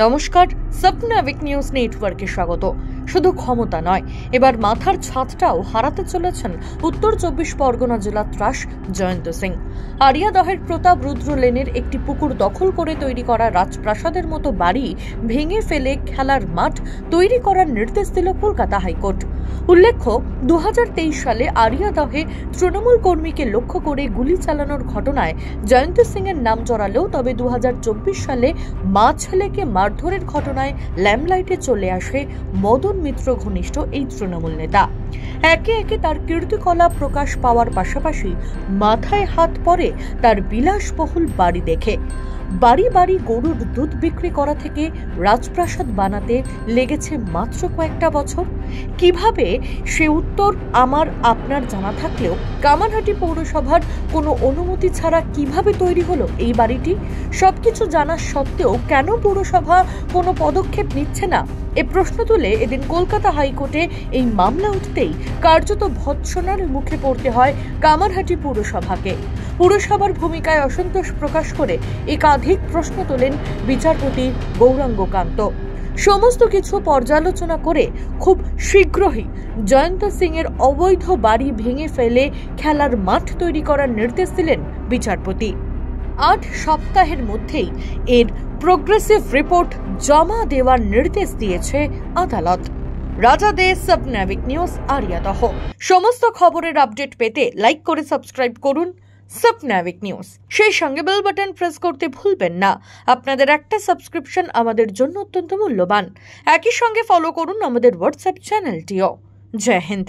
নমস্কার, স্বপ্নাবিক নিউজ নেটওয়ার্কে স্বাগত। শুধু ক্ষমতা নয়, এবার মাথার ছাদটাও হারাতে চলেছেন উত্তর 24 পরগনা জেলার ত্রাস জয়ন্ত সিং। আরিয়াদহের প্রতাপ রুদ্র লেনের একটি পুকুর দখল করে তৈরি করা রাজপ্রাসাদের মতো বাড়ি ভেঙে ফেলে খেলার মাঠ তৈরি করার নির্দেশ দিল কলকাতা হাইকোর্ট। উল্লেখ্য, 2023 সালে আরিয়াদহে তৃণমূল কর্মীকে লক্ষ্য করে গুলি চালানোর ঘটনায় জয়ন্ত সিং এর নাম জড়ালেও তবে 2024 সালে মা ছেলেকে মারধরের ঘটনায় ল্যামলাইটে চলে আসে মদন মিত্র ঘনিষ্ঠ এই তৃণমূল নেতা। একে একে তার কীর্তিকলাপ প্রকাশ পাওয়ার পাশাপাশি মাথায় হাত পড়ে তার বিলাসবহুল বাড়ি দেখে। বাড়ি বাড়ি গরুর দুধ বিক্রি করা থেকে রাজপ্রাসাদ বানাতে লেগেছে মাত্র কয়েকটা বছর। কিভাবে সে উত্তর আমার আপনার জানা থাকলেও কামারহাটি পৌরসভার কোনো অনুমতি ছাড়া কিভাবে তৈরি হলো এই বাড়িটি? সবকিছু জানা সত্ত্বেও কেন পৌরসভা কোনো পদক্ষেপ নিচ্ছে না? এ প্রশ্ন তুলে এদিন কলকাতা হাইকোর্টে এই মামলা উঠতেই কার্যত ভৎসনার মুখে পড়তে হয় কামারহাটি পৌরসভাকে। পুরসভার ভূমিকায় অসন্তোষ প্রকাশ করে একাধিক প্রশ্ন তোলেন বিচারপতি গৌরাঙ্গ কান্ত। সমস্ত কিছু পর্যালোচনা করে খুব শীঘ্রই জয়ন্ত সিং এর অবৈধ বাড়ি ভেঙে ফেলে খেলার মাঠ তৈরি করার নির্দেশ দিলেন বিচারপতি। 8 সপ্তাহের মধ্যেই এর প্রোগ্রেসিভ রিপোর্ট জমা দেওয়ার নির্দেশ দিয়েছে আদালত। রাজা দে, স্বপ্নাবিক নিউজ, আরিয়াদহ। সমস্ত খবরের আপডেট পেতে লাইক করে সাবস্ক্রাইব করুন স্বপ্নাবিক নিউজ। সেই সঙ্গে বেল বাটন প্রেস করতে ভুলবেন না। আপনাদের একটা সাবস্ক্রিপশন আমাদের জন্য অত্যন্ত মূল্যবান। একই সঙ্গে ফলো করুন আমাদের হোয়াটসঅ্যাপ চ্যানেলটিও। জয় হিন্দ।